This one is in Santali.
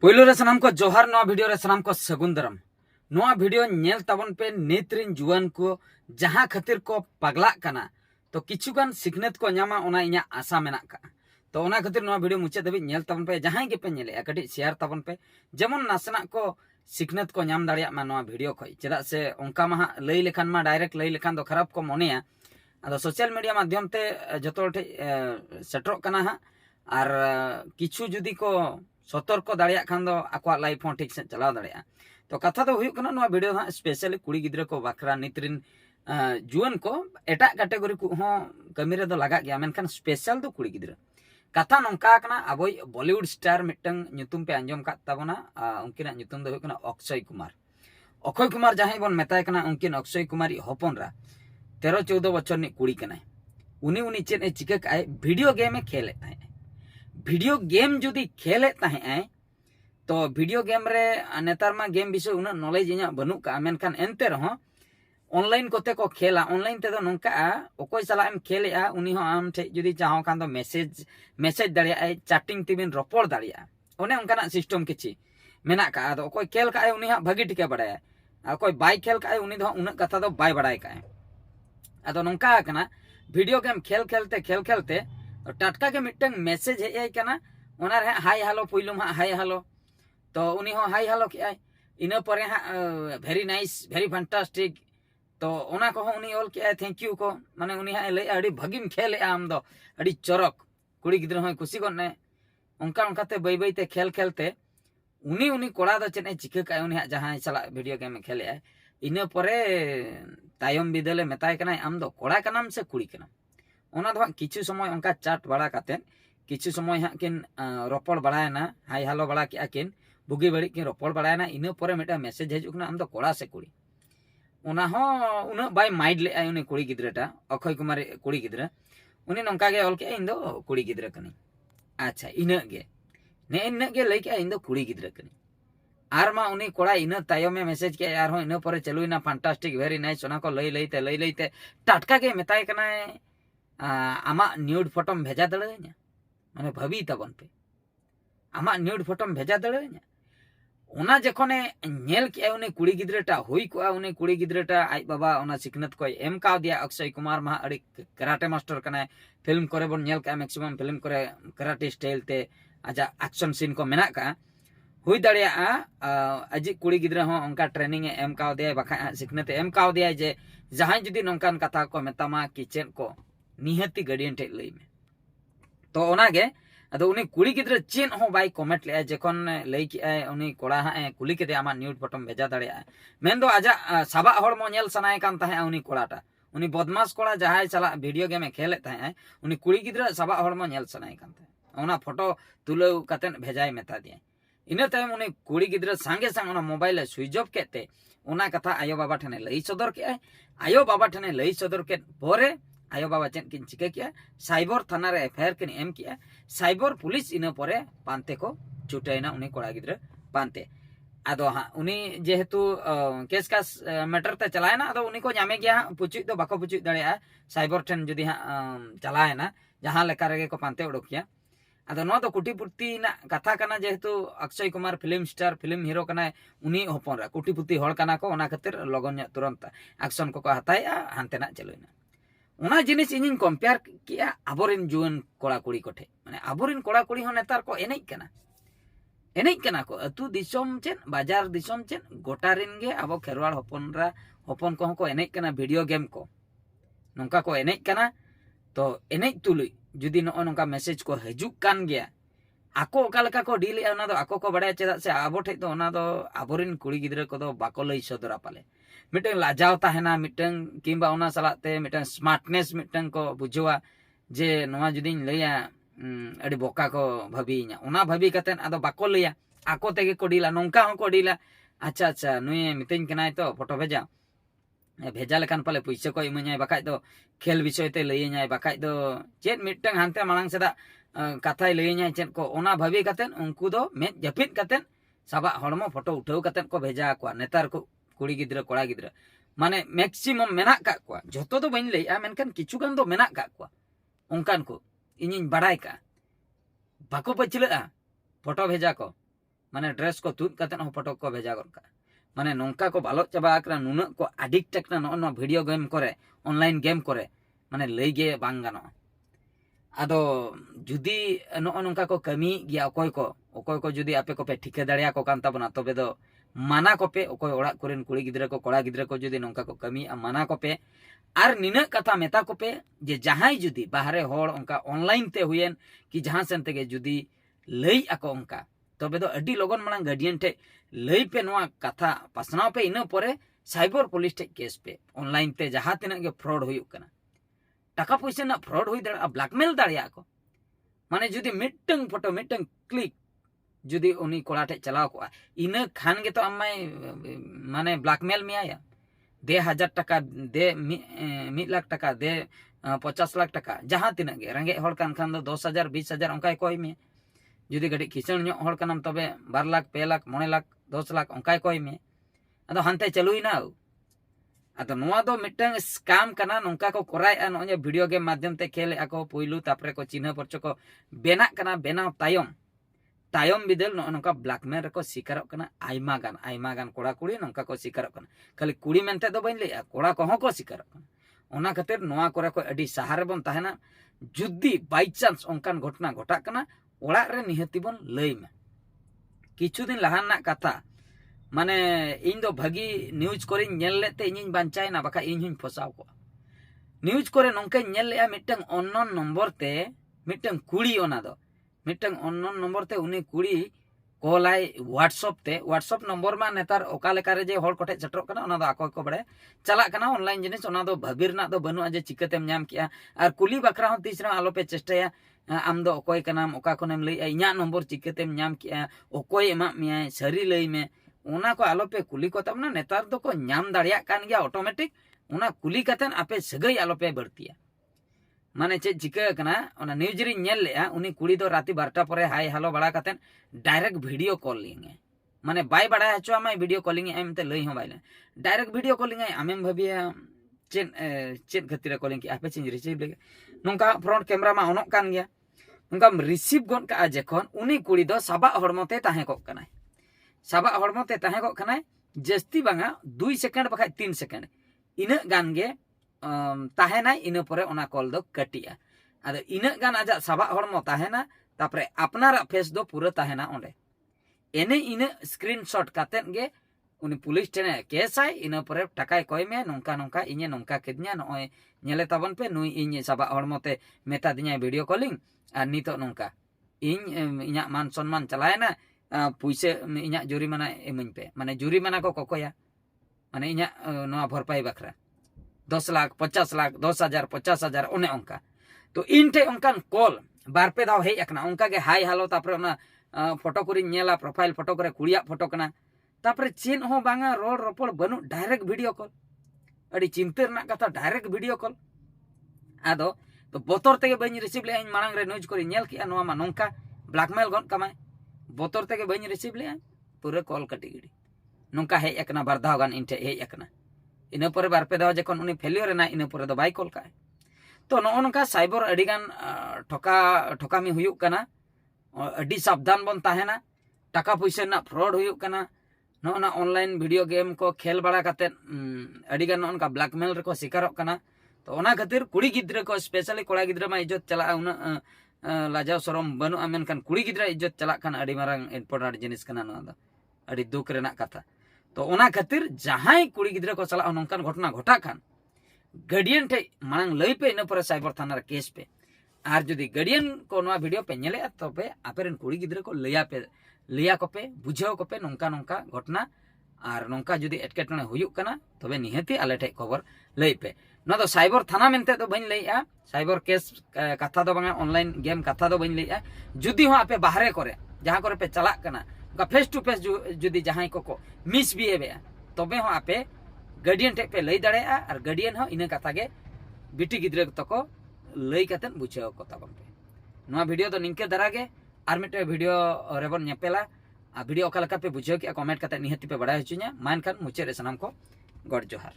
पहिलो रे सनाम को जोहार नवा वीडियो रे सनाम को सगुन दरम नवा वीडियो नेल ताबन पे नेत्रिन जुआन को जहां खातिर को पगला कना तो किछुगान सिखनेत को न्यामा ओना इnya आशा मेना का तो ओना खातिर नवा वीडियो मुचे दबि नेल ताबन पे जहां के पे नेले कटी शेयर ताबन पे जेमन नासना को सिखनेत को न्याम दाड़िया मा नवा वीडियो खय चेदा से ओंका मा लई लेखान मा डायरेक्ट लई लेखान दो खराब को मोनेया आदो सोशल मीडिया माध्यम ते जतो ठे सेटरो कना हा और किछु जुदी को सतर्क दाड़िया खान दो आकवा लाइफ हो ठीक से चलाव दाड़िया तो कथा दो हुयुक कना नवा वीडियो हा स्पेशली कुड़ी गिद्रा को बाखरा नित्रिन जुआन को एटा कैटेगरी को हो कमी रे दो लगा गया मेनखान स्पेशल दो कुड़ी गिद्रा कथा नोंका कना अबो बॉलीवुड स्टार मिटंग ᱧᱩᱛᱩᱢ पे आंजम का ताबना उनकिना ᱧᱩᱛᱩᱢ दो हुयुक कना अक्षय कुमार जहां बन मेताय कना उनकिन अक्षय कुमार हपनरा 13-14 बछर नि कुड़ी कनाय उनी चेन ए चिका काय वीडियो गेम खेले वीडियो गेम जुदी खेले तो वीडियो गेम रे नेतार मा गेम विषय उना नॉलेज इना बनु का मेनखान एनते रहो ऑनलाइन कोते को खेला ऑनलाइन ते दो नोंका ओकोय सला एम खेलेआ उनी हो आम ठे जुदी चाहो खान दो मैसेज दाड़िया चैटिंग तिबिन रोपड़ दाड़िया ओने उनकाना सिस्टम किछि मेना का आदो ओकोय खेल का उनी हा भागी टिके बडाय ओकोय बाय खेल का उनी दो उना कथा दो बाय बडाय का आदो नोंका कना वीडियो गेम खेल खेलते टटका के मिटंग मैसेज हे कना ओना रे हाय हेलो पुइलुम हाय हेलो तो उनी हो हाय हेलो के इना परे हा वेरी नाइस वेरी फैंटास्टिक तो ओना को उनी ऑल के थैंक यू को माने उनी हा ले अड़ी भगिम खेले आम दो अड़ी चरक कुड़ी गिद्र हो खुशी गने उनका उनकाते बई बई ते खेलते उनी कोड़ा दो चेने चिका का उनी हा जहां चला वीडियो गेम खेले इना परे तायम बिदले मेताय कना आम दो कोड़ा कनाम से कुड़ी कनाम ओना दो किछु समय उनका चाट बड़ा काते किछु समय हा किन रोपड़ बड़ायना हाय हेलो बड़ा के किन बुगी बड़ी किन रोपड़ बड़ायना इना परे मेटा मैसेज हजुकना आम दो कोड़ा से कुड़ी ओना हो उना बाय माइंड ले उनी कुड़ी गिद्राटा अक्षय कुमार कुड़ी गिद्रा उनी नंका गे ऑल के इन दो कुड़ी गिद्रा कनी अच्छा इना गे लई के इन दो कुड़ी गिद्रा कनी आर मा उनी कोड़ा इना तायो में मैसेज के यार हो इना परे चलुइना फैंटास्टिक वेरी नाइस ओना को लई लईते टटका के मेताय कना आमा न्यूड फोटो भेजा दड़े냐 माने भाभी तबन पे आमा न्यूड फोटो भेजा दड़े냐 ओना जखने नेल के उनी कुड़ी गिद्राटा हुई को उनी कुड़ी गिद्राटा आई बाबा ओना सिखनत को एम का दिया अक्षय कुमार मा अड़ी कराटे मास्टर कना फिल्म करे बन नेल का मैक्सिमम फिल्म करे कराटे स्टाइल ते आजा एक्शन सीन को मेना का हुई दाड़िया अजी कुड़ी गिद्रा हो उनका ट्रेनिंग एम का दिया बखा सिखनत एम का दिया जे जहां जुदी नोंकान कथा को मेतामा किचन को निहती गार्डियन टे लई में तो ओनागे अदो उनी कुड़ी गिद्रा चेन हो बाय कमेंट ले जखन लई कि उनी कोड़ा हा कुली के आमा न्यूड फोटो भेजा दाड़िया मेन दो आजा साबा हड़मो नेल सनाय कान ताहे उनी कोड़ाटा उनी बदमाश कोड़ा जहाय चला वीडियो गेम खेले ताहे उनी कुड़ी गिद्रा साबा हड़मो नेल सनाय कान ताहे ओना फोटो तुलो कातेन भेजाय मेता दिया इना तायम उनी कुड़ी गिद्रा संगे संग ओना मोबाइल स्विच ऑफ केते ओना कथा आयो बाबा ठने लई सदर के आयो बाबा ठने लई सदर के पोरे आयो बाबा चेन किन चिका किया साइबर थाना रे एफआईआर किन एम किया साइबर पुलिस इना परे पांते को छुटाइना उनी कोड़ा गिद्रा पांते आदो हा उनी जेहेतु केस का मैटर ते चलायना आदो उनी को न्यामे गया पुचुई दो बाको पुचुई दाड़िया साइबर ठन जदी हा चलायना जहां लेका रे को पांते उडोकिया आदो नो दो कुटीपुती ना कथा कना जेहेतु Akshay Kumar film star film hero कना उनी होपनरा कुटीपुती हड़ कना को ओना खातिर लगन तुरंत एक्शन को हताया हानते ना चलुइना ओना जिनिस इन कंपेयर किया आबोरिन जुआन कोड़ा कुड़ी कोठे माने आबोरिन कोड़ा कुड़ी हो नेतार को एनेज कना को अतु दिसोम चेन बाजार दिसोम चेन गोटारिन गे आबो खेरवाड़ होपन को एनेज कना वीडियो गेम को नोंका को एनेज कना तो एनेज तुलुई जुदी नो नोंका मैसेज को हजुक कान गया आको ओकालका को डील ओना दो आको को बड़ाय चेदा से आबो ठे तो ओना दो आबोरिन कुड़ी गिद्रा को दो बाको लई सदरा पाले मिटन लाजाव ताहेना मिटन किंबा ओना सलाते मिटन स्मार्टनेस मिटन को बुझवा जे नोवा जुदिन लैया अड़ी बोका को भाबीना ओना भाबी कतेन आदो बाको लैया आको तेगे को डीला नोंका हो को डीला अच्छा नुए मितेन कनाय तो फोटो भेजा लेकान पाले पैसा को इमाኛय बाकाय दो खेल विषय ते लैयाኛय बाकाय दो चेत मिटन हानते मांग सेदा कथाय लैयाኛय चेत को ओना भाबी कतेन उनको दो मे जपित कतेन साबा हड़मो फोटो उठाव कतेन को भेजा को नेतार को कुड़ी गिद्रा कोड़ा गिद्रा माने मैक्सिमम मेना का को जतो दो बइन लैया मेनखान किछु गान दो मेना का को उनकान को इनिन बड़ाय का बाको पचला फोटो भेजा को माने ड्रेस को तुद कते हो फोटो को भेजा गोद का माने नोंका को बालो चाबा कना नुना को एडिक्ट कना नो वीडियो गेम करे ऑनलाइन गेम करे माने लई गे बांग गानो आदो जुदी नो नोंका को कमी गया अकोय को जुदी आपे को पे ठिके दाड़िया को कान ताबना तबे दो माना को पे अकोय ओड़ा कोरेन कुड़ी गिद्रा को कोड़ा गिद्रा को जुदी नोंका को कमी माना को पे आर निना कथा मेता को पे जे जहाई जुदी बाहरे होड़ उनका ऑनलाइन ते हुएन कि जहां सेन तेगे जुदी लई आको उनका तबे दो अड्डी लोगन मांग गार्डियन ठे लई पे नोआ कथा पासनाव पे इना परे साइबर पुलिस ठे केस पे ऑनलाइन ते जहां तिना गे फ्रॉड हुयुक कना टाका पैसा ना फ्रॉड हुई दाड़ा ब्लैकमेल दाड़िया को माने जुदी मिटंग फोटो मिटंग क्लिक जुदी उनी कोड़ा ठे चलाव को इना खान गे तो अम्माय माने ब्लैकमेल में आया दे 1000 टका दे 1 लाख टका दे 50 लाख टका जहां तिना गे रंगे हड़ कान खान दो 10,000 20,000 ओंकाय कोय में जुदी गडी किसण न्यो हड़ कानम तबे 2 लाख 2 लाख 9 लाख 10 लाख ओंकाय कोय में अदो हानते चलुइना अदो नोआ दो मिटंग स्कैम कना नोंका को कोराय नो वीडियो गेम माध्यम ते खेले आको पुइलु तापरे को चिन्ह परचो को बेना कना बेना तायम बिदल नोंका ब्लैकमेल रे को शिकार कना आइमा गान कोड़ा कुड़ी नोंका को शिकार कना खाली कुड़ी मेनते दो बइन ले कोड़ा को हो को शिकार कना ओना खातिर नोआ करे को अडी सहारे बन ताहेना जुदी बाई चांस ओंकान घटना घटा कना ओड़ा रे निहति बन लई में किछु दिन लहाना कथा माने इन दो भगी न्यूज करे नेल लेते इन बांचाय ना बाका इन फसाव को न्यूज करे नोंका नेल ले मिटंग अननोन नंबर ते मिटंग कुड़ी ओना दो मिटंग अननोन नंबर ते उनी कुड़ी कॉलाय व्हाट्सएप नंबर मा नेतार ओका लेका रे जे होड़ कोठे चटरो कना ओना दो आको को बड़े चला कना ऑनलाइन जिनिस ओना दो भाबिर ना दो बनु जे चिकतेम नाम किया आर कुली बकरा हो तीसरा आलो पे चेष्टाया आम दो ओकोय कनाम ओका कोनेम लई इन्या नंबर चिकतेम नाम किया ओकोय एमा मिया सरी लई में ओना को आलो पे कुली को तब ना नेतार दो को नाम दाड़िया कान गया ऑटोमेटिक ओना कुली कतन आपे सगई आलो पे बढ़तिया माने चे चिका कना ओना न्यूज री नेल ले उनी कुड़ी दो राती 12टा परे हाय हेलो बड़ा कतन डायरेक्ट वीडियो कॉलिंग माने बाय बड़ा हचो आमा वीडियो कॉलिंग एम ते लई हो बाइले डायरेक्ट वीडियो कॉलिंग आमेम भाबिया चेन खतिर कॉलिंग की आपे चिन रिसीव ले नोंका फ्रंट कैमरा मा ओनक कान गया नोंका रिसीव गन का जेखन उनी कुड़ी दो सबा हड़मते ताहे को कना सबा हड़मते ताहे को कना जस्ती बांगा 2 सेकंड बखा 3 सेकंड इना गान गे ताहेना इना परे ओना कॉल दो कटिया आदो इना गान आजा सबा हड़मो ताहेना तापरे अपनारा फेस दो पूरा ताहेना ओंडे एने इना स्क्रीनशॉट कातेन गे उनी पुलिस टेने केसाय इना परे टकाय कोय में नोंका नोंका इने नोंका केदन्या नोय नेले ताबन पे नुई इने सबा हड़मोते मेता दिन्या वीडियो कॉलिंग आर नितो नोंका इन इन्या मान सम्मान चलायना पुइसे इन्या जुरिमाना एमइन पे माने जुरिमाना को कोकोया माने इन्या नोआ भरपाई बखरा 10 लाख 50 लाख 10,000 50,000 ओने ओंका तो इनटे ओंकान कॉल बार पे दाव हेज अकना ओंका गे हाय हेलो तापरे ओना फोटो कुरी नेला प्रोफाइल फोटो करे कुड़िया फोटो कना तापरे चेन हो बांगा रोड रोपड़ बनु डायरेक्ट वीडियो कॉल अड़ी चिंता रना कथा डायरेक्ट वीडियो कॉल आदो तो बोतर तेगे बनी रिसीव ले इन मांग रे न्यूज करी नेल किया नोआ मा नोंका ब्लैकमेल गन कमाय बोतर तेगे बनी रिसीव ले पूरे कॉल कटी गिडी नोंका हेज अकना बारधाव गान इनटे हेज अकना इना परे बार पे दाव जखन उनी फेलियर ना इना परे दो बाय कॉल का तो नो नोंका साइबर अडिगान ठोकामी हुयुक कना अडी सावधान बन ताहेना टाका पैसा ना फ्रॉड हुयुक कना नो ना ऑनलाइन वीडियो गेम को खेल बड़ा काते अडिगान नोंका ब्लैकमेल रे को शिकारक कना तो ओना खातिर कुड़ी गिद्रा को स्पेशली कोड़ा गिद्रा मा इज्जत चला उना लाजाव शरम बनु आमेन खान कुड़ी गिद्रा इज्जत चला खान अडी मारंग इम्पोर्टेंट जिनिस कना नो दा अडी दुख रेना कथा तो ओना खातिर जहां कुड़ी गिद्रा को चला नोंकान घटना घटा खान गार्डियन ठे मांग लई पे इन पर साइबर थाना केस पे आर जुदी गार्डियन को नोआ वीडियो पे नेले तबे आपेरन कुड़ी गिद्रा को लिया को पे बुझाव को पे नोंका नोंका घटना आर नोंका जुदी एटकेटने हुयुक कना तबे निहति आले ठे खबर लई पे ना तो साइबर थाना मेनते तो बइन लईआ साइबर केस कथा दो बांगा ऑनलाइन गेम कथा दो बइन लईआ जुदी हो आपे बाहरे करे जहां करे पे चला कना का फेस टू फेस जुदी जहां को मिसबिहेव तबे हो आपे गार्डियन टे पे लई दाड़े और गार्डियन हो इना कथा गे बिटी गिद्रा तको लई कतन बुझाव को ताबन पे नोआ वीडियो तो निंके दरागे आर मिटे वीडियो रेबन नेपेला वीडियो ओका लका पे बुझाव के कमेंट कते निहति पे बड़ा हचु냐 मान खान मुचे रे सनाम को गॉड जोहार।